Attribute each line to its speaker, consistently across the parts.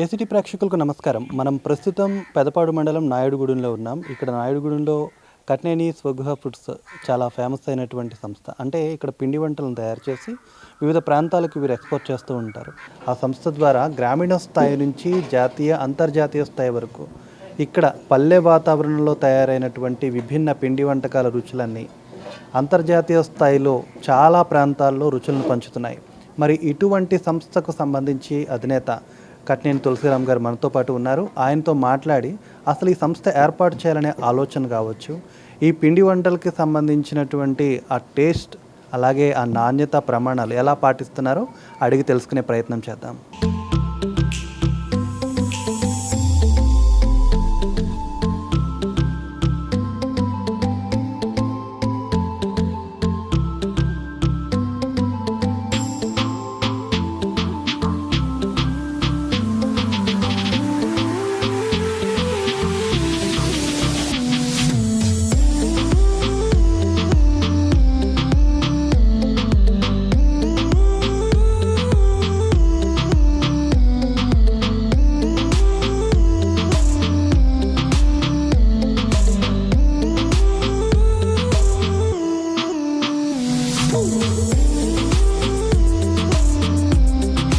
Speaker 1: ACT ప్రేక్షకులకు నమస్కారం. మనం ప్రస్తుతం పెదపాడు మండలం నాయుడుగూడెంలో ఉన్నాం. ఇక్కడ నాయుడుగూడెంలో కట్నేని స్వగృహ ఫుడ్స్ చాలా ఫేమస్ అయినటువంటి సంస్థ. అంటే ఇక్కడ పిండి వంటలను తయారు చేసి వివిధ ప్రాంతాలకు వీరు ఎక్స్‌పోర్ట్ చేస్తూ ఉంటారు. ఆ సంస్థ ద్వారా గ్రామీణ స్థాయి నుంచి జాతీయ, అంతర్జాతీయ స్థాయి వరకు ఇక్కడ పల్లె వాతావరణంలో తయారైనటువంటి విభిన్న పిండి వంటకాల రుచులన్నీ అంతర్జాతీయ స్థాయిలో చాలా ప్రాంతాల్లో రుచులను పంచుతున్నాయి. మరి ఇటువంటి సంస్థకు సంబంధించి అధినేత కట్నేని తులసిరామ్ గారు మనతో పాటు ఉన్నారు. ఆయనతో మాట్లాడి అసలు ఈ సంస్థ ఏర్పాటు చేయాలనే ఆలోచన కావచ్చు, ఈ పిండి వంటలకి సంబంధించినటువంటి ఆ టేస్ట్, అలాగే ఆ నాణ్యత ప్రమాణాలు ఎలా పాటిస్తున్నారో అడిగి తెలుసుకునే ప్రయత్నం చేద్దాం.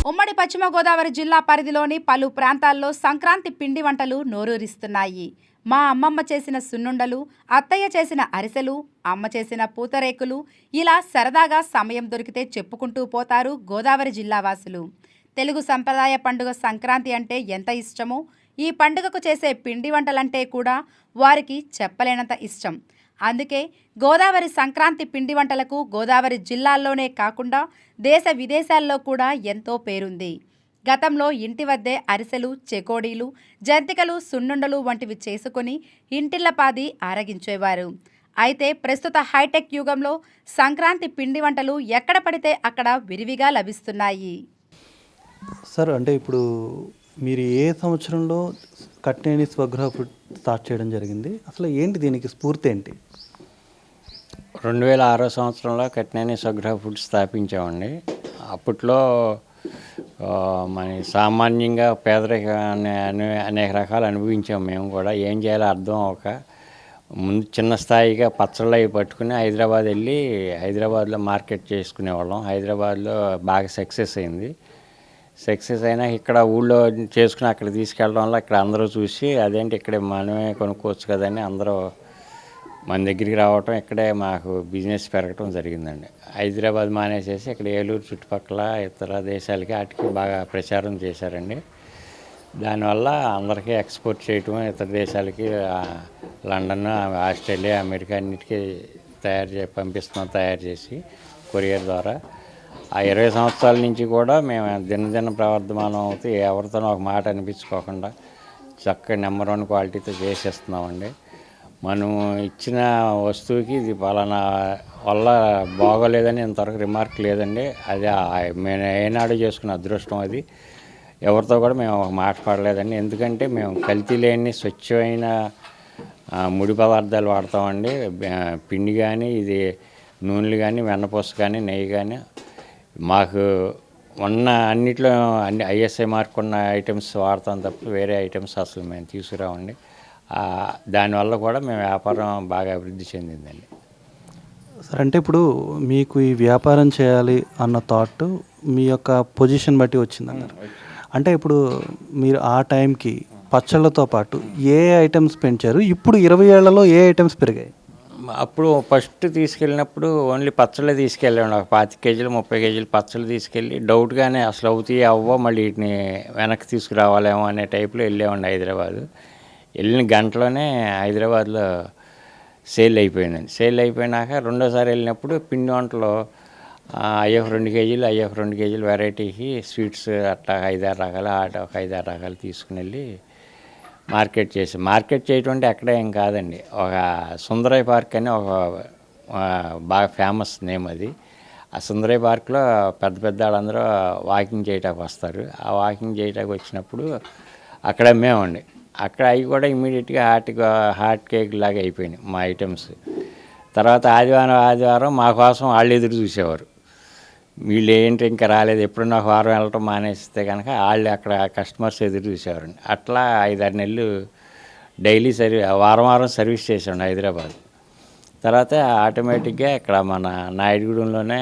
Speaker 2: ఉమ్మడి పశ్చిమ గోదావరి జిల్లా పరిధిలోని పలు ప్రాంతాల్లో సంక్రాంతి పిండి వంటలు నోరూరిస్తున్నాయి. మా అమ్మమ్మ చేసిన సున్నుండలు, అత్తయ్య చేసిన అరిసెలు, అమ్మ చేసిన పూతరేకులు, ఇలా సరదాగా సమయం దొరికితే చెప్పుకుంటూ పోతారు గోదావరి జిల్లా వాసులు. తెలుగు సంప్రదాయ పండుగ సంక్రాంతి అంటే ఎంత ఇష్టమో, ఈ పండుగకు చేసే పిండి వంటలంటే కూడా వారికి చెప్పలేనంత ఇష్టం. అందుకే గోదావరి సంక్రాంతి పిండి వంటలకు గోదావరి జిల్లాల్లోనే కాకుండా దేశ విదేశాల్లో కూడా ఎంతో పేరుంది. గతంలో ఇంటి వద్దే అరిసెలు, చెకోడీలు, జంతికలు, సున్నుండలు వంటివి చేసుకుని ఇంటిల్లపాది ఆరగించేవారు. అయితే ప్రస్తుత హైటెక్ యుగంలో సంక్రాంతి పిండి వంటలు ఎక్కడ పడితే అక్కడ విరివిగా లభిస్తున్నాయి.
Speaker 1: సార్, అంటే ఇప్పుడు మీరు ఏ సంవత్సరంలో కట్నేని స్వగృహ ఫుడ్ స్టార్ట్ చేయడం జరిగింది? అసలు ఏంటి దీనికి స్ఫూర్తి ఏంటి?
Speaker 3: 2006 సంవత్సరంలో కట్నేని స్వగృహ ఫుడ్ స్థాపించామండి. అప్పట్లో మన సామాన్యంగా పేదరికాన్ని అనేక రకాలు అనుభవించాము. మేము కూడా ఏం చేయాలో అర్థం అవ్వక ముందు చిన్న స్థాయిగా పచ్చళ్ళు అవి పట్టుకుని హైదరాబాద్ వెళ్ళి హైదరాబాద్లో మార్కెట్ చేసుకునేవాళ్ళం. హైదరాబాద్లో బాగా సక్సెస్ అయింది. సక్సెస్ అయినా ఇక్కడ ఊళ్ళో చేసుకుని అక్కడ తీసుకెళ్ళడం వల్ల ఇక్కడ అందరూ చూసి అదేంటి ఇక్కడ మనమే కొనుక్కోవచ్చు కదని అందరూ మన దగ్గరికి రావటం, ఇక్కడే మాకు బిజినెస్ పెరగటం జరిగిందండి. హైదరాబాద్ మానేసేసి ఇక్కడ ఏలూరు చుట్టుపక్కల ఇతర దేశాలకి వాటికి బాగా ప్రచారం చేశారండి. దానివల్ల అందరికీ ఎక్స్పోర్ట్ చేయటం, ఇతర దేశాలకి లండన్, ఆస్ట్రేలియా, అమెరికా అన్నిటికీ పంపిస్తున్నాం తయారు చేసి కొరియర్ ద్వారా. ఆ 20 సంవత్సరాల నుంచి కూడా మేము దినదిన ప్రవర్ధమానం అవుతూ ఎవరితోనూ ఒక మాట అనిపించుకోకుండా చక్కగా నెంబర్ 1 క్వాలిటీతో చేసేస్తున్నామండి. మనం ఇచ్చిన వస్తువుకి ఇది పలానా వల్ల బాగోలేదని ఇంతవరకు రిమార్క్ లేదండి. అది మేము ఏనాడు చేసుకున్న అదృష్టం అది. ఎవరితో కూడా మేము ఒక మాట పడలేదండి. ఎందుకంటే మేము కల్తీ లేని స్వచ్ఛమైన ముడి పదార్థాలు వాడతామండి. పిండి కానీ, ఇది నూనెలు కానీ, వెన్నపూస కానీ, నెయ్యి కానీ మాకు ఉన్న అన్నిట్లో అన్ని ఐఎస్ఐ మార్క్ ఉన్న ఐటమ్స్ వాడతాం తప్ప వేరే ఐటమ్స్ అసలు మేము తీసుకురామండి. దానివల్ల కూడా మేము వ్యాపారం బాగా అభివృద్ధి చెందిందండి.
Speaker 1: సార్, అంటే ఇప్పుడు మీకు ఈ వ్యాపారం చేయాలి అన్న థాట్ మీ యొక్క పొజిషన్ బట్టి వచ్చిందన్నారు. అంటే ఇప్పుడు మీరు ఆ టైంకి పచ్చళ్ళతో పాటు ఏ ఐటమ్స్ పెంచారు? ఇప్పుడు 20 ఏళ్లలో ఏ ఐటమ్స్ పెరిగాయి?
Speaker 3: అప్పుడు ఫస్ట్ తీసుకెళ్ళినప్పుడు ఓన్లీ పచ్చళ్ళే తీసుకెళ్ళాము. ఒక 25 కేజీలు 30 కేజీలు పచ్చళ్ళు తీసుకెళ్ళి డౌట్గానే అసలు అవుతాయి అవ్వో మళ్ళీ వీటిని వెనక్కి తీసుకురావాలేమో అనే టైప్లో వెళ్ళామండి హైదరాబాదు. వెళ్ళిన గంటలోనే హైదరాబాద్లో సేల్ అయిపోయిందండి. సేల్ అయిపోయినాక రెండోసారి వెళ్ళినప్పుడు పిండి వంటలో అయ్యొక 2 కేజీలు అయ్యొక 2 కేజీలు వెరైటీకి స్వీట్స్ అట్లా 5-6 రకాలు ఒక 5-6 రకాలు తీసుకుని వెళ్ళి మార్కెట్ చేయటం అంటే ఎక్కడ ఏం కాదండి. ఒక సుందరయ్య పార్క్ అని ఒక బాగా ఫేమస్ నేమ్ అది. ఆ సుందరయ్య పార్క్లో పెద్ద పెద్ద వాళ్ళందరూ వాకింగ్ చేయటానికి వస్తారు. ఆ వాకింగ్ చేయటానికి వచ్చినప్పుడు అక్కడ అమ్మేమండి. అక్కడ అవి కూడా ఇమీడియట్గా హాట్ కేక్ లాగా అయిపోయినాయి మా ఐటమ్స్. తర్వాత ఆదివారం మా కోసం వాళ్ళు ఎదురు చూసేవారు. వీళ్ళు ఏంటి ఇంకా రాలేదు, ఎప్పుడన్నా ఒక వారం వెళ్ళటం మానేస్తే కనుక వాళ్ళు అక్కడ కస్టమర్స్ ఎదురు చూసేవారండి. అట్లా 5-6 నెలలు డైలీ వారం వారం సర్వీస్ చేసాం హైదరాబాద్. తర్వాత ఆటోమేటిక్గా ఇక్కడ మన నాయుడుగూడెంలోనే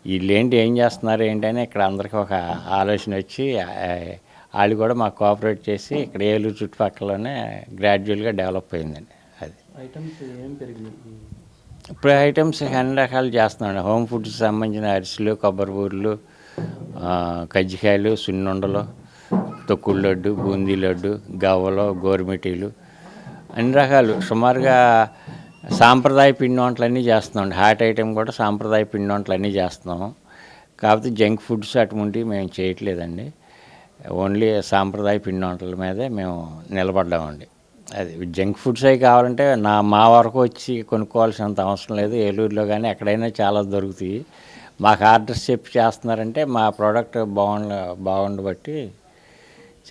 Speaker 3: వీళ్ళేంటి ఏం చేస్తున్నారు ఏంటని ఇక్కడ అందరికీ ఒక ఆలోచన వచ్చి వాళ్ళు కూడా మాకు కోఆపరేట్ చేసి ఇక్కడ ఏలూరు చుట్టుపక్కలనే గ్రాడ్యువల్గా డెవలప్ అయిందండి. అది
Speaker 1: ఐటమ్స్ ఏం పెరిగినాయి?
Speaker 3: ఇప్పుడు ఐటమ్స్ అన్ని రకాలు చేస్తున్నామండి. హోమ్ ఫుడ్స్కి సంబంధించిన అరిసెలు, కొబ్బరి బూరెలు, కజ్జికాయలు, సున్నుండలు, తొక్కుడు లడ్డు, బూందీ లడ్డు, గవ్వలు, గోరుమిటీలు, అన్ని రకాలు సుమారుగా సాంప్రదాయ పిండి వంటలన్నీ చేస్తున్నామండి. హాట్ ఐటెం కూడా సాంప్రదాయ పిండి వంటలన్నీ చేస్తున్నాము. కాకపోతే జంక్ ఫుడ్స్ అటువంటివి మేము చేయట్లేదండి. ఓన్లీ సాంప్రదాయ పిండి వంటల మీదే మేము నిలబడ్డామండి. అది జంక్ ఫుడ్స్ అవి కావాలంటే మా వరకు వచ్చి కొనుక్కోవాల్సినంత అవసరం లేదు. ఏలూరులో కానీ ఎక్కడైనా చాలా దొరుకుతాయి. మాకు ఆర్డర్స్ చెప్పి చేస్తున్నారంటే మా ప్రోడక్ట్ బాగుండబట్టి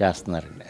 Speaker 3: చేస్తున్నారండి.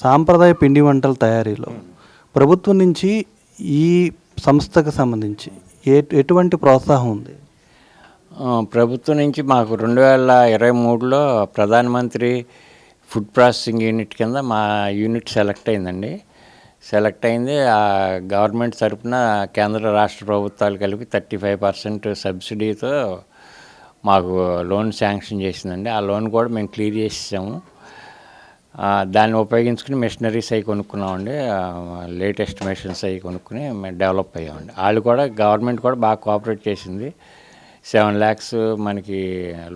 Speaker 1: సాంప్రదాయ పిండి వంటల తయారీలో ప్రభుత్వం నుంచి ఈ సంస్థకు సంబంధించి ఎటువంటి ప్రోత్సాహం ఉంది?
Speaker 3: ప్రభుత్వం నుంచి మాకు 2023లో ప్రధానమంత్రి ఫుడ్ ప్రాసెసింగ్ యూనిట్ కింద మా యూనిట్ సెలెక్ట్ అయిందండి. సెలెక్ట్ అయింది గవర్నమెంట్ తరఫున కేంద్ర రాష్ట్ర ప్రభుత్వాలు కలిపి 35% సబ్సిడీతో మాకు లోన్ శాంక్షన్ చేసిందండి. ఆ లోన్ కూడా మేము క్లియర్ చేసేసాము. దాన్ని ఉపయోగించుకుని మెషినరీస్ అవి కొనుక్కున్నామండి. లేటెస్ట్ మెషిన్స్ అవి కొనుక్కుని మేము డెవలప్ అయ్యామండి. వాళ్ళు కూడా గవర్నమెంట్ కూడా బాగా కోఆపరేట్ చేసింది. 7 lakhs మనకి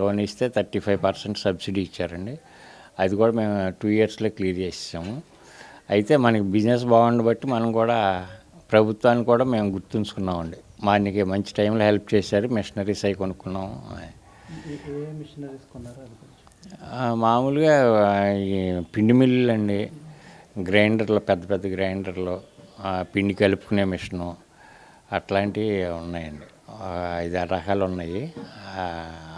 Speaker 3: లోన్ ఇస్తే 35% సబ్సిడీ ఇచ్చారండి. అది కూడా మేము 2 yearsలో క్లియర్ చేసేసాము. అయితే మనకి బిజినెస్ బాగుండబట్టి మనం కూడా ప్రభుత్వాన్ని కూడా మేము గుర్తుంచుకున్నామండి. మనకి మంచి టైంలో హెల్ప్ చేశారు. మెషినరీస్ అవి కొనుక్కున్నాం. మామూలుగా ఈ పిండి మిల్లులు అండి, గ్రైండర్లు, పెద్ద పెద్ద గ్రైండర్లు, పిండి కలుపుకునే మిషను, అట్లాంటివి ఉన్నాయండి. 5-6 రకాలు ఉన్నాయి.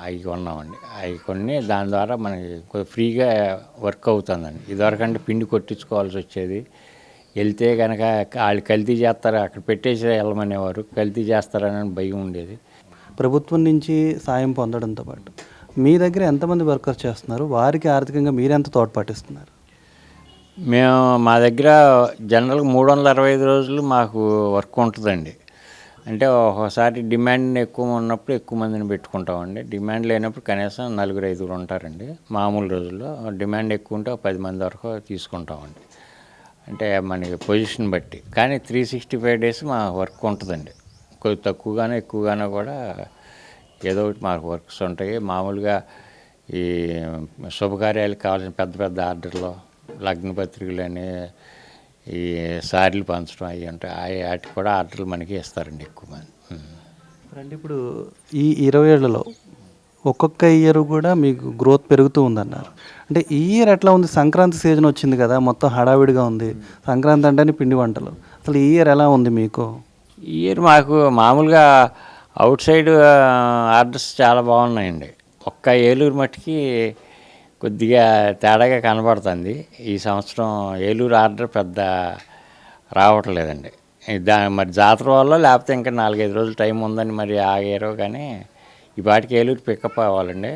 Speaker 3: అవి కొన్నామండి. అవి కొన్ని దాని ద్వారా మనకి ఫ్రీగా వర్క్ అవుతుందండి. ఇదివరకంటే పిండి కొట్టించుకోవాల్సి వచ్చేది. వెళ్తే కనుక వాళ్ళు కల్తీ చేస్తారు, అక్కడ పెట్టేసి వెళ్ళమనేవారు. కల్తీ చేస్తారని భయం ఉండేది.
Speaker 1: ప్రభుత్వం నుంచి సాయం పొందడంతో పాటు మీ దగ్గర ఎంతమంది వర్కర్స్ చేస్తున్నారు? వారికి ఆర్థికంగా మీరెంత తోడ్పాటిస్తున్నారు?
Speaker 3: మా దగ్గర జనరల్గా 365 రోజులు మాకు వర్క్ ఉంటుందండి. అంటే ఒకసారి డిమాండ్ ఎక్కువ ఉన్నప్పుడు ఎక్కువ మందిని పెట్టుకుంటామండి. డిమాండ్ లేనప్పుడు కనీసం 4-5 ఉంటారండి. మామూలు రోజుల్లో డిమాండ్ ఎక్కువ ఉంటే 10 మంది వరకు తీసుకుంటామండి. అంటే మనకి పొజిషన్ బట్టి. కానీ 365 days మా వర్క్ ఉంటుందండి. కొద్ది తక్కువగానో ఎక్కువగానో కూడా ఏదో ఒకటి మాకు వర్క్స్ ఉంటాయి. మామూలుగా ఈ శుభకార్యాలకు కావాల్సిన పెద్ద పెద్ద ఆర్డర్లు, లగ్న పత్రికలని, ఈ సారీలు పంచడం అవి ఉంటాయి. వాటికి కూడా ఆర్డర్లు మనకి ఇస్తారండి ఎక్కువ మంది.
Speaker 1: అంటే ఇప్పుడు ఈ 20 ఏళ్లలో ఒక్కొక్క ఇయర్ కూడా మీకు గ్రోత్ పెరుగుతూ ఉందన్నారు. అంటే ఈ ఇయర్ ఎట్లా ఉంది? సంక్రాంతి సీజన్ వచ్చింది కదా, మొత్తం హడావిడిగా ఉంది. సంక్రాంతి అంటేనే పిండి వంటలు. అసలు ఈ ఇయర్ ఎలా ఉంది మీకు?
Speaker 3: ఈ ఇయర్ మాకు మామూలుగా అవుట్ సైడ్ ఆర్డర్స్ చాలా బాగున్నాయండి. ఒక్క ఏలూరు మట్టుకి కొద్దిగా తేడాగా కనబడుతుంది. ఈ సంవత్సరం ఏలూరు ఆర్డర్ పెద్ద రావట్లేదండి. మరి జాతర వల్ల లేకపోతే ఇంకా 4-5 రోజులు టైం ఉందని మరి ఆగారో కానీ ఈ పాటికి ఏలూరు పికప్ అవ్వాలండి.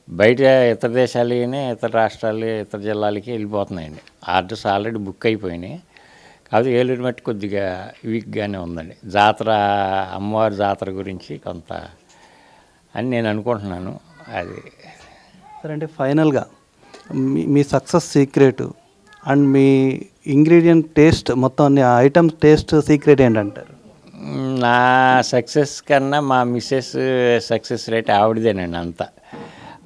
Speaker 3: బయట ఇతర దేశాలకి, ఇతర రాష్ట్రాలు, ఇతర జిల్లాలకి వెళ్ళిపోతున్నాయండి. ఆర్డర్స్ ఆల్రెడీ బుక్ అయిపోయినాయి. కాకపోతే ఏలూరు మట్టి కొద్దిగా వీక్గానే ఉందండి. జాతర, అమ్మవారి జాతర గురించి కొంత అని నేను అనుకుంటున్నాను. అది
Speaker 1: సరే, అంటే ఫైనల్గా మీ సక్సెస్ సీక్రెట్ అండ్ మీ ఇంగ్రీడియంట్ టేస్ట్ మొత్తం అన్ని ఐటమ్స్ టేస్ట్ సీక్రెట్ ఏంటంటారు?
Speaker 3: నా సక్సెస్ కన్నా మా మిస్సెస్ సక్సెస్ రేట్ ఆవిడదేనండి అంతా.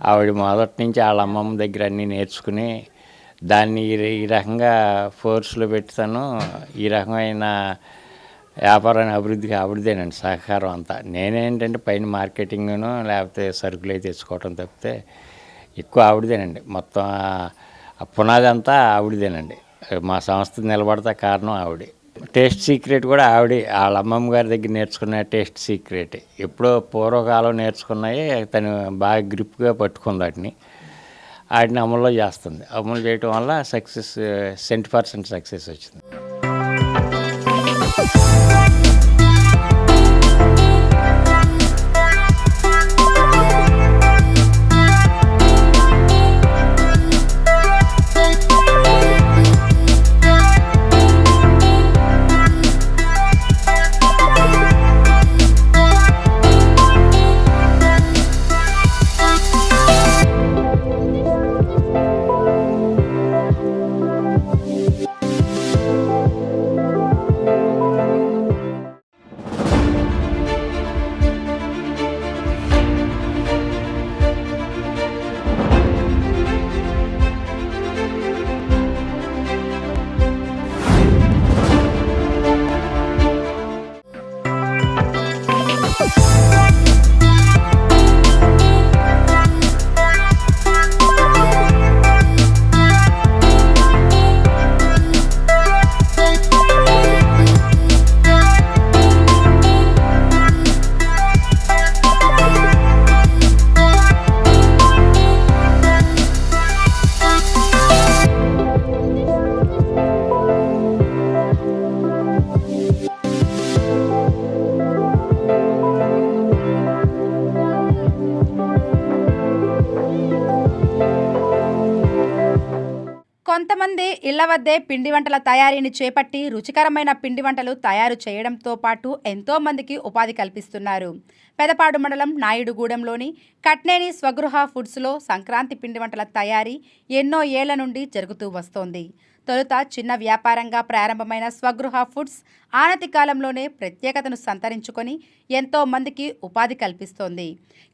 Speaker 3: ఆవిడ మొదటి నుంచి వాళ్ళ అమ్మమ్మ దగ్గర అన్నీ నేర్చుకుని దాన్ని ఈ రకంగా ఫోర్స్లో పెడతాను. ఈ రకమైన వ్యాపారాన్ని అభివృద్ధికి ఆవిడదేనండి సహకారం అంతా. నేనేంటంటే పైన మార్కెటింగ్ను లేకపోతే సరుకులు అయితే తెచ్చుకోవటం తప్పితే ఎక్కువ ఆవిడదేనండి. మొత్తం ఆ పునాది అంతా ఆవిడదేనండి. మా సంస్థ నిలబడతా కారణం ఆవిడే. టేస్ట్ సీక్రెట్ కూడా ఆవిడే. వాళ్ళ అమ్మమ్మ గారి దగ్గర నేర్చుకున్న టేస్ట్ సీక్రెట్ ఎప్పుడో పూర్వకాలం నేర్చుకున్నాయి. తను బాగా గ్రిప్గా పట్టుకుంది వాటిని. వాటిని అమల్లో చేస్తుంది. అమలు చేయటం వల్ల సక్సెస్ 100% సక్సెస్ వచ్చింది.
Speaker 2: కొంతమంది ఇళ్ల వద్దే పిండి వంటల తయారీని చేపట్టి రుచికరమైన పిండి వంటలు తయారు చేయడంతో పాటు ఎంతో మందికి ఉపాధి కల్పిస్తున్నారు. పెదపాడు మండలం నాయుడుగూడెంలోని కట్నేని స్వగృహ ఫుడ్స్లో సంక్రాంతి పిండి వంటల తయారీ ఎన్నో ఏళ్ల నుండి జరుగుతూ వస్తోంది. తొలుత చిన్న వ్యాపారంగా ప్రారంభమైన స్వగృహ ఫుడ్స్ ఆనతి కాలంలోనే ప్రత్యేకతను సంతరించుకొని ఎంతో మందికి ఉపాధి కల్పిస్తోంది.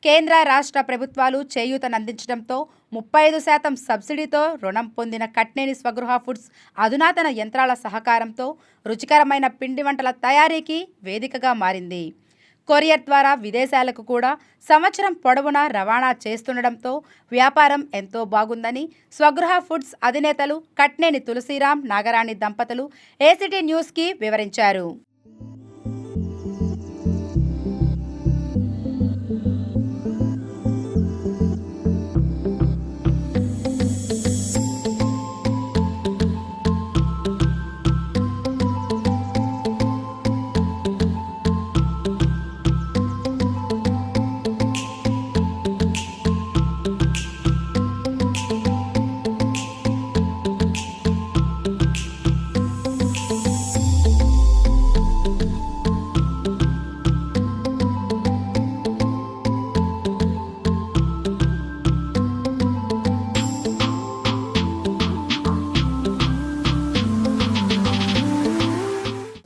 Speaker 2: కేంద్ర రాష్ట్ర ప్రభుత్వాలు చేయూతనందించడంతో 35% సబ్సిడీతో రుణం పొందిన కట్నేని స్వగృహ ఫుడ్స్ అధునాతన యంత్రాల సహకారంతో రుచికరమైన పిండి వంటల తయారీకి వేదికగా మారింది. కొరియర్ ద్వారా విదేశాలకు కూడా సంవత్సరం పొడవునా రవాణా చేస్తుండడంతో వ్యాపారం ఎంతో బాగుందని స్వగృహ ఫుడ్స్ అధినేతలు కట్నేని తులసిరామ్, నాగరాణి దంపతులు ఏసీటీ న్యూస్కి వివరించారు.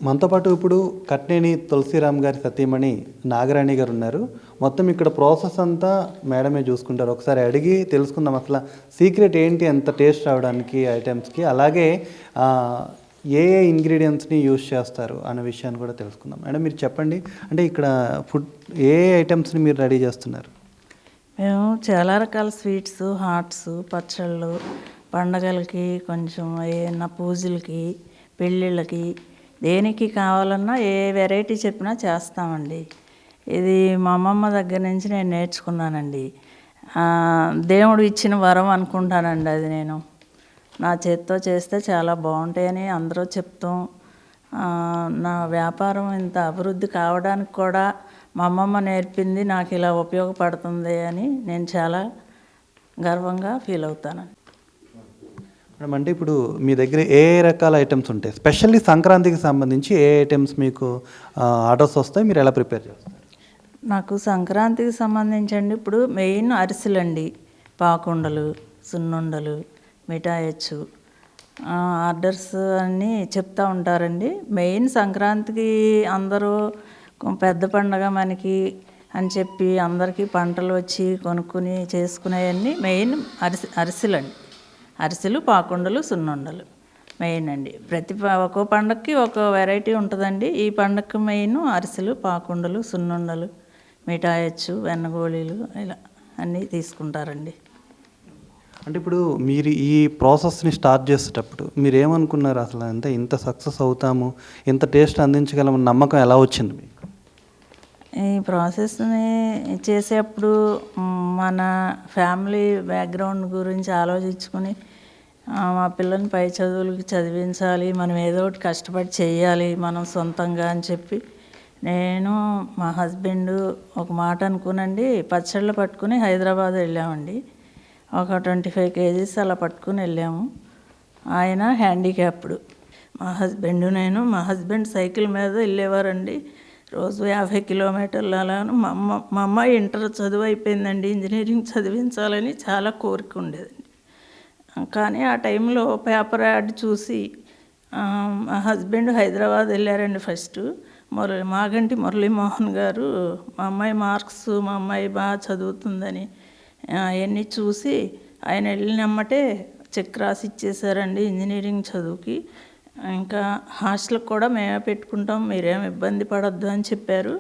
Speaker 1: మనతో పాటు ఇప్పుడు కట్నేని తులసిరామ్ గారి సతీమణి నాగరాణి గారు ఉన్నారు. మొత్తం ఇక్కడ ప్రాసెస్ అంతా మేడమే చూసుకుంటారు. ఒకసారి అడిగి తెలుసుకుందాం అసలు సీక్రెట్ ఏంటి అంత టేస్ట్ రావడానికి ఐటమ్స్కి, అలాగే ఏ ఏ ఇంగ్రీడియంట్స్ని యూజ్ చేస్తారు అనే విషయాన్ని కూడా తెలుసుకుందాం. మేడం మీరు చెప్పండి, అంటే ఇక్కడ ఫుడ్ ఏ ఐటమ్స్ని మీరు రెడీ చేస్తున్నారు?
Speaker 4: మేము చాలా రకాల స్వీట్స్, హాట్స్, పచ్చళ్ళు, పండగలకి, కొంచెం ఏమన్నా పూజలకి, పెళ్ళిళ్ళకి, దేనికి కావాలన్నా ఏ వెరైటీ చెప్పినా చేస్తామండి. ఇది మా అమ్మమ్మ దగ్గర నుంచి నేను నేర్చుకున్నానండి. దేవుడు ఇచ్చిన వరం అనుకుంటానండి అది. నేను నా చేత్తో చేస్తే చాలా బాగుంటాయని అందరూ చెప్తాం. నా వ్యాపారం ఇంత అభివృద్ధి కావడానికి కూడా మా అమ్మమ్మ నేర్పింది నాకు ఇలా ఉపయోగపడుతుంది అని నేను చాలా గర్వంగా ఫీల్ అవుతాను.
Speaker 1: మేడం అంటే ఇప్పుడు మీ దగ్గర ఏ రకాల ఐటమ్స్ ఉంటాయి, స్పెషల్లీ సంక్రాంతికి సంబంధించి ఏ ఐటమ్స్ మీకు ఆర్డర్స్ వస్తాయి, మీరు ఎలా ప్రిపేర్ చేస్తారు?
Speaker 4: నాకు సంక్రాంతికి సంబంధించండి ఇప్పుడు మెయిన్ అరిసెలండి, పాకుండలు, సున్నుండలు, మిఠాయచ్చు ఆర్డర్స్ అన్నీ చెప్తూ ఉంటారండి. మెయిన్ సంక్రాంతికి అందరూ పెద్ద పండగ మనకి అని చెప్పి అందరికీ పంటలు వచ్చి కొనుక్కుని చేసుకునేవన్నీ మెయిన్ అరిసెలండి. అరిసెలు, పాకుండలు, సున్నుండలు మెయిన్ అండి. ఒక్కో పండగకి ఒక వెరైటీ ఉంటుందండి. ఈ పండగకి మెయిన్ అరిసెలు, పాకుండలు, సున్నుండలు, మిఠాయచ్చు, వెన్నగోళీలు ఇలా అన్నీ తీసుకుంటారండి.
Speaker 1: అంటే ఇప్పుడు మీరు ఈ ప్రాసెస్ని స్టార్ట్ చేసేటప్పుడు మీరు ఏమనుకున్నారు, అసలు అంటే ఇంత సక్సెస్ అవుతాము, ఇంత టేస్ట్ అందించగలమని నమ్మకం ఎలా వచ్చింది మీకు?
Speaker 4: ఈ ప్రాసెస్ని చేసేప్పుడు మన ఫ్యామిలీ బ్యాక్గ్రౌండ్ గురించి ఆలోచించుకుని మా పిల్లల్ని పై చదువులకి చదివించాలి, మనం ఏదో ఒకటి కష్టపడి చేయాలి మనం సొంతంగా అని చెప్పి నేను మా హస్బెండ్ ఒక మాట అనుకునండి, పచ్చళ్ళు పట్టుకుని హైదరాబాద్ వెళ్ళామండి. ఒక 25 kgs అలా పట్టుకుని వెళ్ళాము. ఆయన హ్యాండిక్యాప్డ్, మా హస్బెండ్ సైకిల్ మీద వెళ్ళేవారండి. రోజు 50 కిలోమీటర్లు అలాను. మా అమ్మాయి ఇంటర్ చదువు అయిపోయిందండి, ఇంజనీరింగ్ చదివించాలని చాలా కోరిక ఉండేదండి. కానీ ఆ టైంలో పేపర్ యాడ్ చూసి మా హస్బెండ్ హైదరాబాద్ వెళ్ళారండి. ఫస్ట్ మాగంటి మురళీమోహన్ గారు మా అమ్మాయి మార్క్స్, మా అమ్మాయి బాగా చదువుతుందని అవన్నీ చూసి ఆయన వెళ్ళినమ్మటే చెక్ రాసి ఇచ్చేసారండి ఇంజనీరింగ్ చదువుకి. ఇంకా హాస్టల్కి కూడా మేమే పెట్టుకుంటాం, మీరేం ఇబ్బంది పడొద్దు అని చెప్పారు.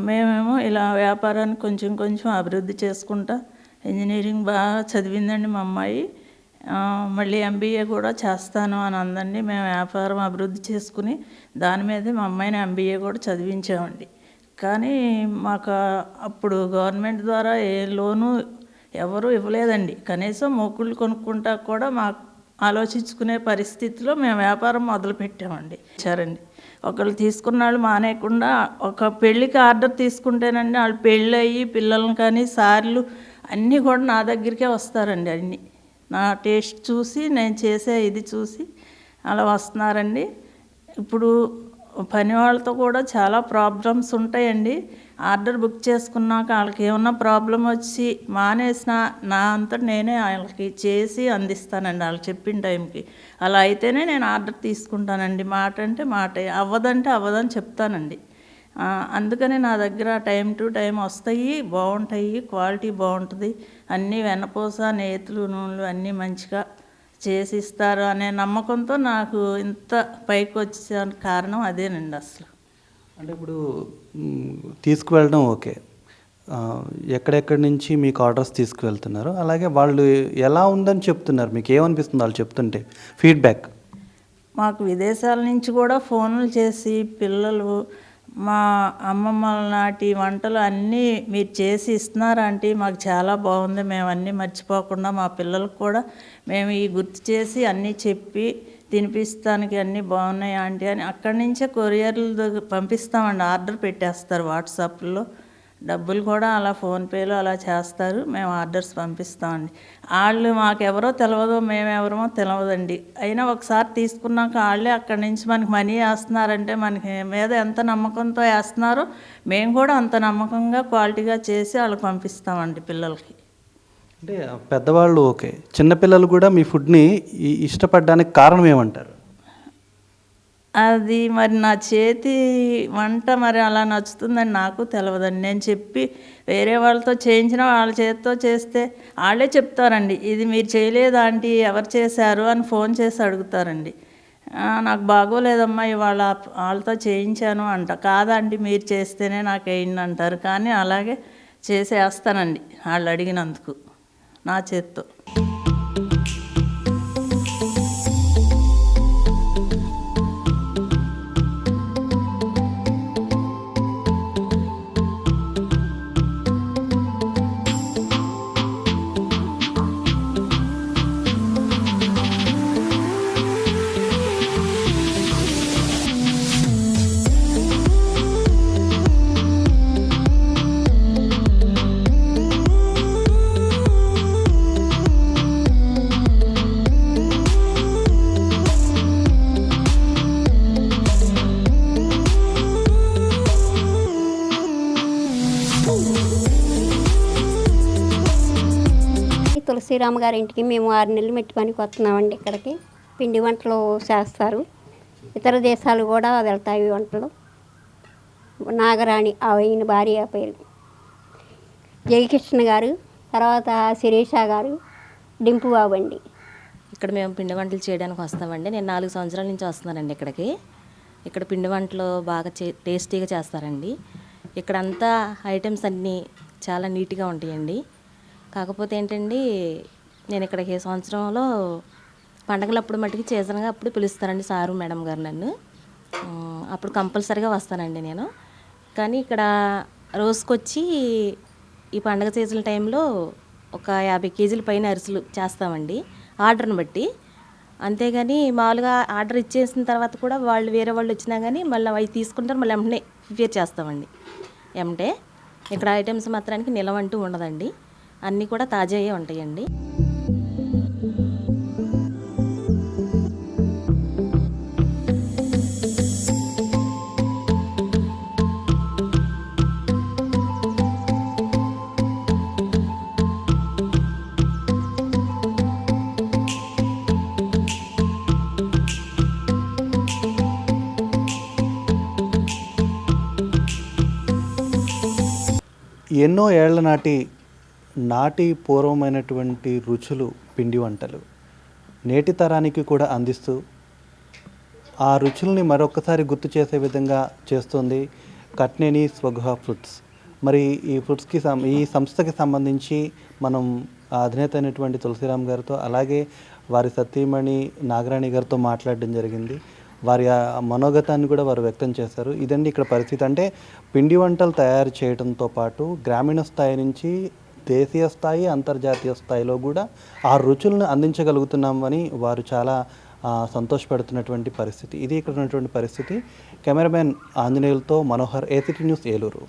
Speaker 4: మేమేమో ఇలా వ్యాపారాన్ని కొంచెం కొంచెం అభివృద్ధి చేసుకుంటా ఇంజనీరింగ్ బాగా చదివిందండి మా అమ్మాయి. మళ్ళీ MBA కూడా చేస్తాను అని అందండి. మేము వ్యాపారం అభివృద్ధి చేసుకుని దాని మీదే మా అమ్మాయిని MBA కూడా చదివించామండి. కానీ మాకు అప్పుడు గవర్నమెంట్ ద్వారా ఏ లోను ఎవరు ఇవ్వలేదండి. కనీసం మొక్కులు కొనుక్కుంటా కూడా మాకు ఆలోచించుకునే పరిస్థితిలో మేము వ్యాపారం మొదలుపెట్టామండి. సరేండి, ఒకళ్ళు తీసుకున్న వాళ్ళు మానేయకుండా ఒక పెళ్ళికి ఆర్డర్ తీసుకుంటేనండి వాళ్ళు పెళ్ళి అయ్యి పిల్లల్ని కానీ సార్లు అన్నీ కూడా నా దగ్గరికే వస్తారండి. అన్నీ నా టేస్ట్ చూసి నేను చేసే ఇది చూసి అలా వస్తున్నారండి. ఇప్పుడు పని వాళ్ళతో కూడా చాలా ప్రాబ్లమ్స్ ఉంటాయండి. ఆర్డర్ బుక్ చేసుకున్నాక వాళ్ళకి ఏమన్నా ప్రాబ్లం వచ్చి మానేసిన నా అంతా నేనే వాళ్ళకి చేసి అందిస్తానండి వాళ్ళు చెప్పిన టైంకి. అలా అయితేనే నేను ఆర్డర్ తీసుకుంటానండి. మాట అంటే మాట, అవ్వదంటే అవ్వదని చెప్తానండి. అందుకని నా దగ్గర టైం టు టైం వస్తాయి, బాగుంటాయి, క్వాలిటీ బాగుంటుంది, అన్నీ వెన్నపూస, నేతులు, నూనెలు అన్నీ మంచిగా చేసి ఇస్తారు అనే నమ్మకంతో నాకు ఇంత పైకి వచ్చే కారణం అదేనండి. అసలు
Speaker 1: అంటే ఇప్పుడు తీసుకువెళ్ళడం ఓకే, ఎక్కడెక్కడి నుంచి మీకు ఆర్డర్స్ తీసుకువెళ్తున్నారు, అలాగే వాళ్ళు ఎలా ఉందని చెప్తున్నారు, మీకు ఏమనిపిస్తుంది వాళ్ళు చెప్తుంటే ఫీడ్బ్యాక్?
Speaker 4: మాకు విదేశాల నుంచి కూడా ఫోన్లు చేసి పిల్లలు మా అమ్మమ్మల నాటి వంటలు అన్నీ మీరు చేసి ఇస్తున్నారా ఆంటీ, మాకు చాలా బాగుంది, మేము అన్నీ మర్చిపోకుండా మా పిల్లలకు కూడా మేము ఈ గుర్తు చేసి అన్నీ చెప్పి తినిపిస్తానికి అన్నీ బాగున్నాయి ఆంటీ అని అక్కడి నుంచే కొరియర్లు పంపిస్తామండి. ఆర్డర్ పెట్టేస్తారు వాట్సాప్లో, డబ్బులు కూడా అలా ఫోన్పేలో అలా చేస్తారు, మేము ఆర్డర్స్ పంపిస్తామండి. వాళ్ళు మాకెవరో తెలియదు, మేమెవరమో తెలియదండి. అయినా ఒకసారి తీసుకున్నాక వాళ్ళే అక్కడి నుంచి మనకి మనీ వేస్తున్నారంటే మనకి మీద ఎంత నమ్మకంతో వేస్తున్నారో మేము కూడా అంత నమ్మకంగా క్వాలిటీగా చేసి వాళ్ళకి పంపిస్తామండి పిల్లలకి.
Speaker 1: అంటే పెద్దవాళ్ళు ఓకే, చిన్నపిల్లలు కూడా మీ ఫుడ్ని ఇష్టపడడానికి కారణం ఏమంటారు?
Speaker 4: అది మరి నా చేతి వంట మరి అలా నచ్చుతుందని నాకు తెలియదండి. నేను చెప్పి వేరే వాళ్ళతో చేయించిన వాళ్ళ చేతితో చేస్తే వాళ్ళే చెప్తారండి, ఇది మీరు చేయలేదు ఆంటీ, ఎవరు చేశారు అని ఫోన్ చేసి అడుగుతారండి. నాకు బాగోలేదమ్మా ఇవాళ వాళ్ళతో చేయించాను అంట. కాదండి మీరు చేస్తేనే నాకు అయింది అంటారు. కానీ అలాగే చేసేస్తానండి వాళ్ళు అడిగినందుకు నా చేత్తో.
Speaker 5: తులసిరామ గారి ఇంటికి మేము 6 నెలలు మెట్టి పనికి వస్తున్నామండి. ఇక్కడికి పిండి వంటలు చేస్తారు. ఇతర దేశాలు కూడా వెళ్తాయి ఈ వంటలు. నాగరాణి ఆయన భార్య పేరు జయకృష్ణ గారు, తర్వాత శిరీష గారు, డింపు బాబు అండి.
Speaker 6: ఇక్కడ మేము పిండి వంటలు చేయడానికి వస్తామండి. నేను 4 సంవత్సరాల నుంచి వస్తున్నానండి ఇక్కడికి. ఇక్కడ పిండి వంటలు బాగా టేస్టీగా చేస్తారండి. ఇక్కడ అంతా ఐటమ్స్ అన్నీ చాలా నీట్గా ఉంటాయండి. కాకపోతే ఏంటండి, నేను ఇక్కడికి ఏ సంవత్సరంలో పండగలప్పుడు మట్టుకు సీజన్గా అప్పుడు పిలుస్తారండి సారు మేడం గారు నన్ను. అప్పుడు కంపల్సరీగా వస్తానండి నేను. కానీ ఇక్కడ రోజుకొచ్చి ఈ పండగ సీజన్ టైంలో ఒక 50 కేజీల పైన అరిసెలు చేస్తామండి ఆర్డర్ని బట్టి. అంతేగాని మామూలుగా ఆర్డర్ ఇచ్చేసిన తర్వాత కూడా వాళ్ళు వేరే వాళ్ళు వచ్చినా కానీ మళ్ళీ అవి తీసుకుంటారు, మళ్ళీ వెంటనే ప్రిపేర్ చేస్తామండి. ఏమంటే ఇక్కడ ఐటమ్స్ మాత్రానికి నిలవ అంటూ ఉండదండి, అన్నీ కూడా తాజాయే ఉంటాయండి.
Speaker 1: ఎన్నో ఏళ్ల నాటి పూర్వమైనటువంటి రుచులు పిండి వంటలు నేటి తరానికి కూడా అందిస్తూ ఆ రుచుల్ని మరొకసారి గుర్తు చేసే విధంగా చేస్తుంది కట్నేని స్వగృహ ఫుడ్స్. మరి ఈ సంస్థకి సంబంధించి మనం అధినేత అయినటువంటి తులసిరామ్ గారితో, అలాగే వారి సతీమణి నాగరాణి గారితో మాట్లాడడం జరిగింది. వారి మనోగతాన్ని కూడా వారు వ్యక్తం చేశారు. ఇదండి ఇక్కడ పరిస్థితి. అంటే పిండి వంటలు తయారు చేయడంతో పాటు గ్రామీణ స్థాయి నుంచి దేశీయ స్థాయి, అంతర్జాతీయ స్థాయిలో కూడా ఆ రుచులను అందించగలుగుతున్నామని వారు చాలా సంతోషపడుతున్నటువంటి పరిస్థితి. ఇది ఇక్కడ ఉన్నటువంటి పరిస్థితి. కెమెరామెన్ ఆంజనేయులతో మనోహర్, ఏసీటీ న్యూస్, ఏలూరు.